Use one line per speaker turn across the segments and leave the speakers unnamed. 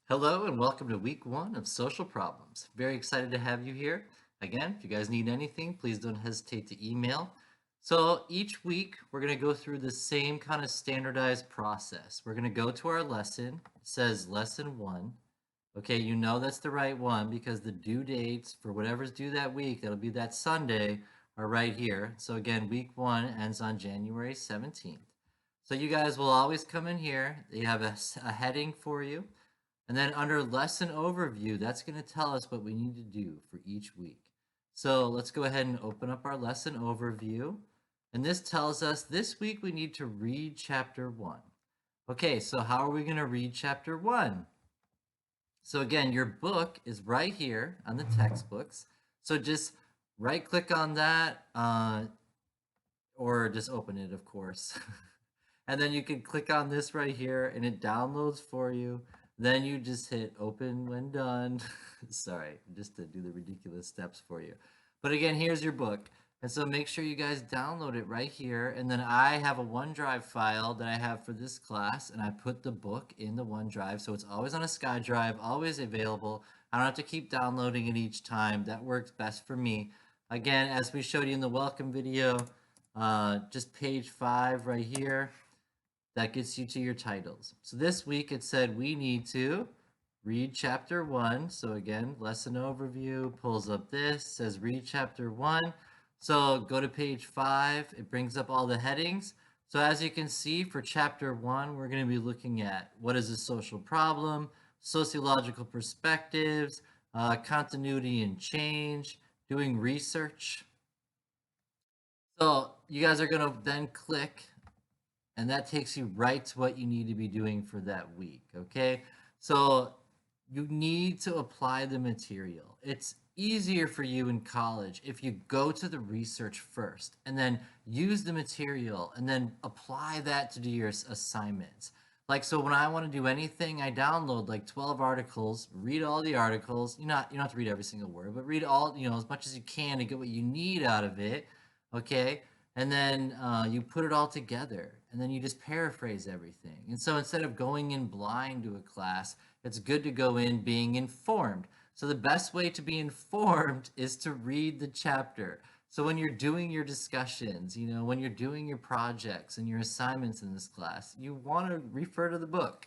Hello and welcome to week one of Social Problems. Very excited to have you here. Again, if you guys need anything, please don't hesitate to email. So each week, we're going to go through the same kind of standardized process. We're going to go to our lesson. It says lesson one. Okay, you know that's the right one because the due dates for whatever's due that week, that'll be that Sunday, are right here. So again, week one ends on January 17th. So you guys will always come in here. They have a heading for you. And then under lesson overview, that's going to tell us what we need to do for each week. So let's go ahead and open up our lesson overview. And this tells us this week we need to read chapter 1. Okay, so how are we going to read chapter 1? So again, your book is right here on the textbooks. So just right click on that or just open it, of course. And then you can click on this right here and it downloads for you. Then you just hit open when done. Sorry, just to do the ridiculous steps for you. But again, here's your book. And so make sure you guys download it right here. And then I have a OneDrive file that I have for this class, and I put the book in the OneDrive. So it's always on a SkyDrive, always available. I don't have to keep downloading it each time. That works best for me. Again, as we showed you in the welcome video, just page 5 right here. That gets you to your titles. So this week it said we need to read chapter 1. So again, lesson overview pulls up this, says read chapter 1. So go to page 5. It brings up all the headings. So as you can see for chapter 1, we're going to be looking at what is a social problem, sociological perspectives, continuity and change, doing research. So you guys are going to then click and that takes you right to what you need to be doing for that week, okay? So you need to apply the material. It's easier for you in college if you go to the research first and then use the material and then apply that to do your assignments. Like, so when I want to do anything, I download like 12 articles, read all the articles. You don't have to read every single word, but read all, as much as you can to get what you need out of it, okay? And then you put it all together and then you just paraphrase everything. And so instead of going in blind to a class, it's good to go in being informed. So the best way to be informed is to read the chapter. So when you're doing your discussions, when you're doing your projects and your assignments in this class, you want to refer to the book.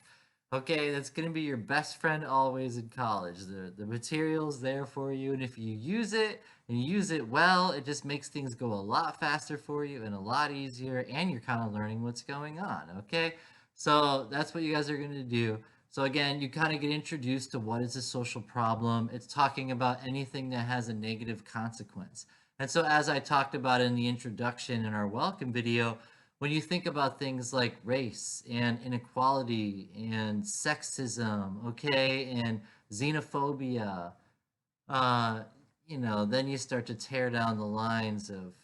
Okay, that's going to be your best friend always in college. The material's there for you, and if you use it and you use it well, it just makes things go a lot faster for you and a lot easier, and you're kind of learning what's going on, okay? So that's what you guys are going to do. So again, you kind of get introduced to what is a social problem. It's talking about anything that has a negative consequence. And so as I talked about in the introduction in our welcome video, when you think about things like race and inequality and sexism, okay, and xenophobia, uh, then you start to tear down the lines of,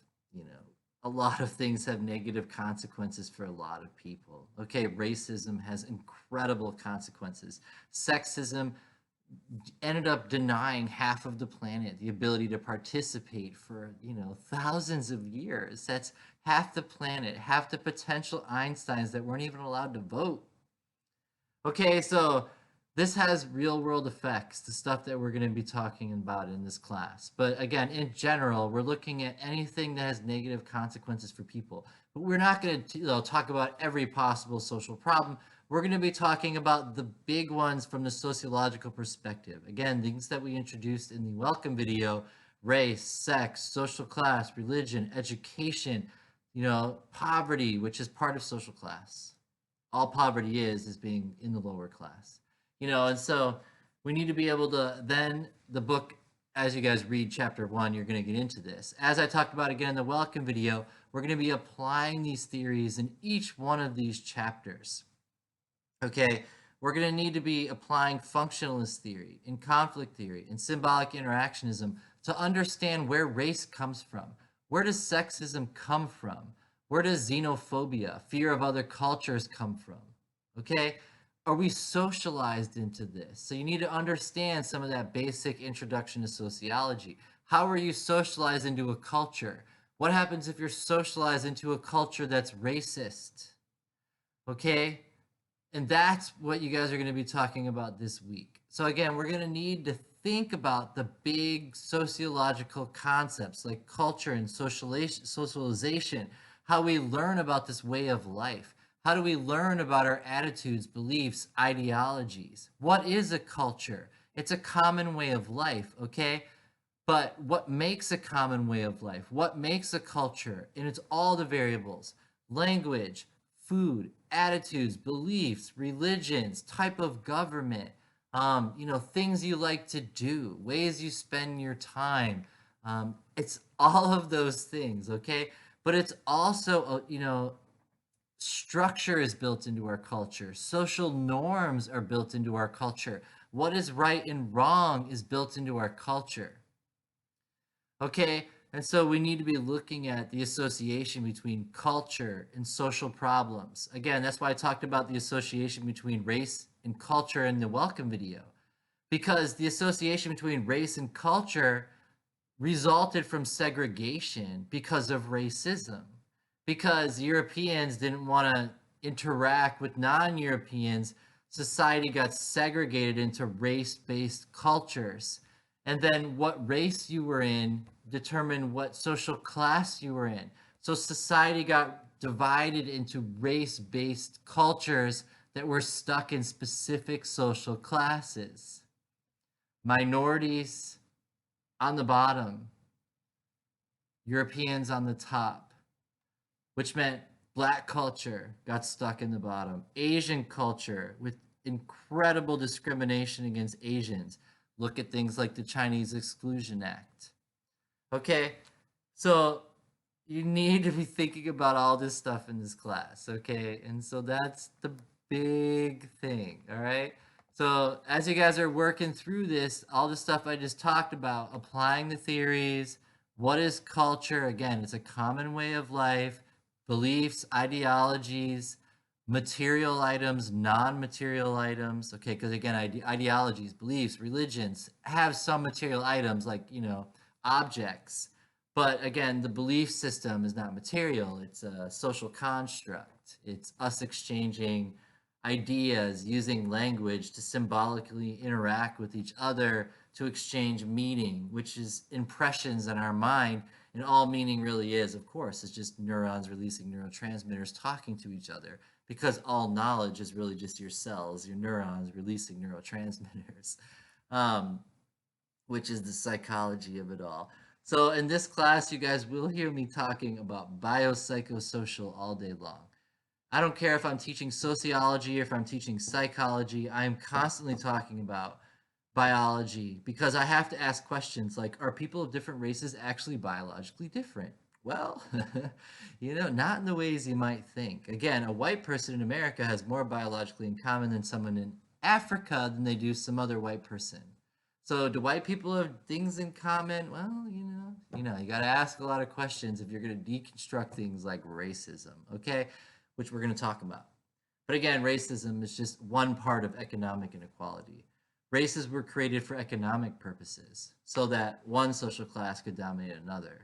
a lot of things have negative consequences for a lot of people. Okay, racism has incredible consequences. Sexism ended up denying half of the planet the ability to participate for, thousands of years. That's half the planet, half the potential Einsteins that weren't even allowed to vote. Okay, so this has real world effects, the stuff that we're going to be talking about in this class. But again, in general, we're looking at anything that has negative consequences for people. But we're not going to talk about every possible social problem. We're going to be talking about the big ones from the sociological perspective. Again, things that we introduced in the welcome video: race, sex, social class, religion, education, poverty, which is part of social class. All poverty is being in the lower class. And so we need to be able to then the book, as you guys read chapter 1, you're going to get into this. As I talked about again in the welcome video, we're going to be applying these theories in each one of these chapters. Okay, we're going to need to be applying functionalist theory and conflict theory and symbolic interactionism to understand where race comes from. Where does sexism come from? Where does xenophobia, fear of other cultures, come from? Okay, are we socialized into this? So you need to understand some of that basic introduction to sociology. How are you socialized into a culture? What happens if you're socialized into a culture that's racist? Okay, And that's what you guys are going to be talking about this week. So again, we're going to need to think about the big sociological concepts like culture and socialization, how we learn about this way of life. How do we learn about our attitudes, beliefs, ideologies? What is a culture? It's a common way of life, okay? But what makes a common way of life? What makes a culture? And it's all the variables: language, food, attitudes, beliefs, religions, type of government, things you like to do, ways you spend your time. It's all of those things, okay? But it's also, structure is built into our culture. Social norms are built into our culture. What is right and wrong is built into our culture. Okay, and so we need to be looking at the association between culture and social problems. Again, that's why I talked about the association between race and culture in the welcome video, because the association between race and culture resulted from segregation because of racism, because Europeans didn't want to interact with non-Europeans. Society got segregated into race-based cultures, and then what race you were in determined what social class you were in. So society got divided into race-based cultures that were stuck in specific social classes. Minorities on the bottom, Europeans on the top, which meant Black culture got stuck in the bottom. Asian culture, with incredible discrimination against Asians. Look at things like the Chinese Exclusion Act. Okay, so you need to be thinking about all this stuff in this class, okay? And so that's the big thing, all right? So as you guys are working through this, all the stuff I just talked about, applying the theories, what is culture? Again, it's a common way of life, beliefs, ideologies, material items, non-material items, okay? Because again, ideologies, beliefs, religions have some material items like, objects. But again, the belief system is not material. It's a social construct. It's us exchanging ideas, using language to symbolically interact with each other to exchange meaning, which is impressions in our mind. And all meaning really is, of course, is just neurons releasing neurotransmitters talking to each other, because all knowledge is really just your cells, your neurons releasing neurotransmitters, which is the psychology of it all. So in this class, you guys will hear me talking about biopsychosocial all day long. I don't care if I'm teaching sociology or if I'm teaching psychology, I am constantly talking about biology, because I have to ask questions like, are people of different races actually biologically different? Well, not in the ways you might think. Again, a white person in America has more biologically in common than someone in Africa than they do some other white person. So do white people have things in common? Well, you got to ask a lot of questions if you're going to deconstruct things like racism, okay? Which we're going to talk about. But again, racism is just one part of economic inequality. Races were created for economic purposes so that one social class could dominate another.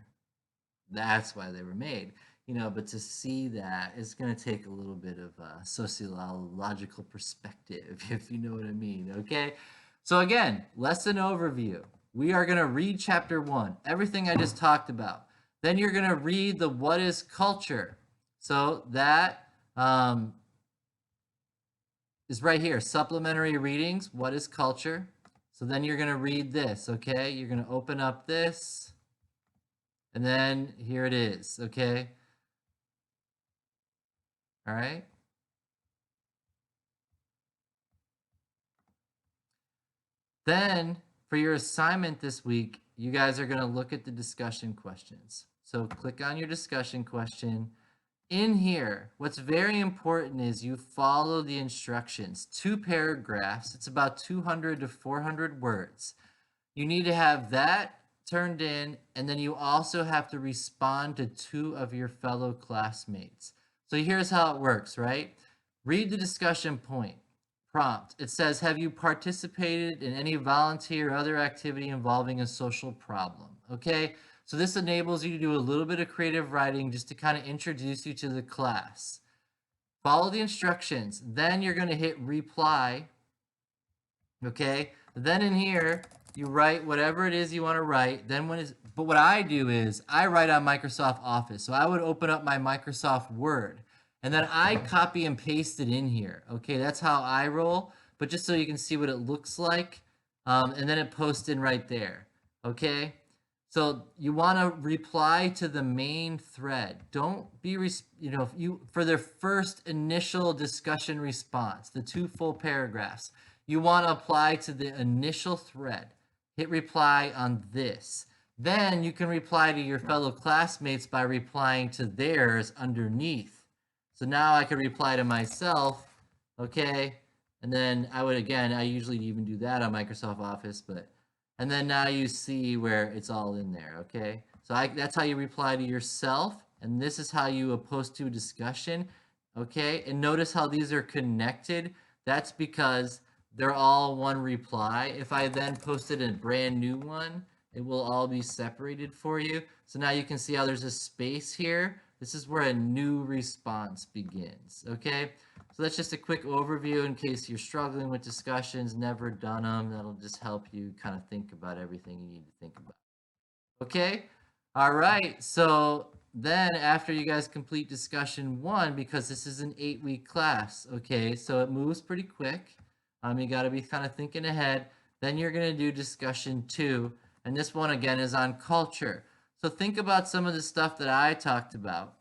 That's why they were made. But to see that is going to take a little bit of a sociological perspective, if you know what I mean, okay? So again, lesson overview. We are going to read chapter 1, everything I just talked about. Then you're going to read the what is culture. So that is right here, supplementary readings, what is culture? So then you're going to read this, okay? You're going to open up this, and then here it is, okay? All right? Then for your assignment this week, you guys are going to look at the discussion questions. So click on your discussion question. In here, what's very important is you follow the instructions. 2 paragraphs, it's about 200 to 400 words. You need to have that turned in, and then you also have to respond to 2 of your fellow classmates. So here's how it works, right? Read the discussion point. Prompt. It says, have you participated in any volunteer or other activity involving a social problem? Okay, so this enables you to do a little bit of creative writing just to kind of introduce you to the class. Follow the instructions. Then you're going to hit reply. Okay. Then in here, you write whatever it is you want to write. Then but what I do is I write on Microsoft Office. So I would open up my Microsoft Word and then I copy and paste it in here. Okay. That's how I roll. But just so you can see what it looks like. And then it posts in right there. Okay. So you want to reply to the main thread. Don't be, for their first initial discussion response, the 2 full paragraphs, you want to apply to the initial thread. Hit reply on this. Then you can reply to your fellow classmates by replying to theirs underneath. So now I could reply to myself, okay? And then I usually even do that on Microsoft Office, and then now you see where it's all in there, okay? So that's how you reply to yourself, and this is how you post to a discussion, okay? And notice how these are connected. That's because they're all one reply. If I then posted a brand new one, it will all be separated for you. So now you can see how there's a space here. This is where a new response begins, okay? So that's just a quick overview in case you're struggling with discussions, never done them. That'll just help you kind of think about everything you need to think about. Okay? All right. So then after you guys complete discussion 1, because this is an 8-week class, okay, so it moves pretty quick. You got to be kind of thinking ahead. Then you're going to do discussion 2. And this one, again, is on culture. So think about some of the stuff that I talked about.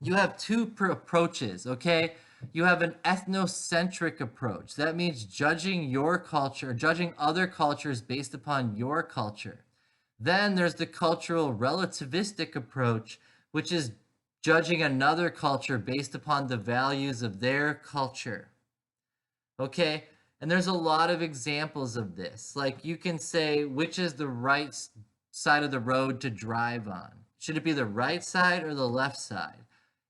You have 2 approaches, okay? You have an ethnocentric approach. That means judging your culture, judging other cultures based upon your culture. Then there's the cultural relativistic approach, which is judging another culture based upon the values of their culture. Okay? And there's a lot of examples of this. Like you can say, which is the right side of the road to drive on? Should it be the right side or the left side?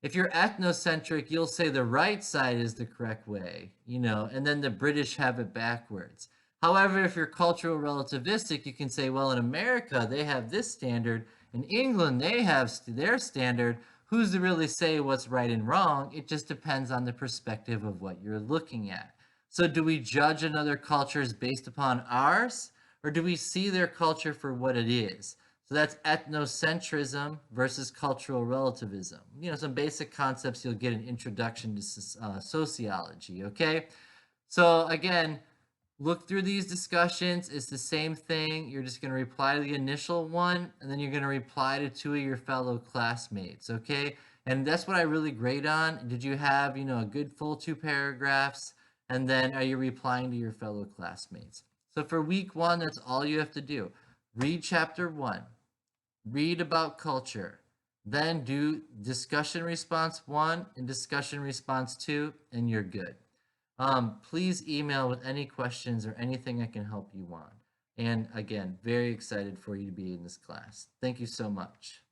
If you're ethnocentric, you'll say the right side is the correct way, and then the British have it backwards. However, if you're cultural relativistic, you can say, well, in America, they have this standard. In England, they have their standard. Who's to really say what's right and wrong? It just depends on the perspective of what you're looking at. So do we judge another culture based upon ours, or do we see their culture for what it is? So that's ethnocentrism versus cultural relativism. Some basic concepts you'll get in Introduction to Sociology, okay? So again, look through these discussions. It's the same thing. You're just going to reply to the initial one, and then you're going to reply to 2 of your fellow classmates, okay? And that's what I really grade on. Did you have, a good full 2 paragraphs? And then are you replying to your fellow classmates? So for week 1, that's all you have to do. Read chapter 1, read about culture, then do discussion response 1 and discussion response 2, and you're good. Please email with any questions or anything I can help you on. And again, very excited for you to be in this class. Thank you so much.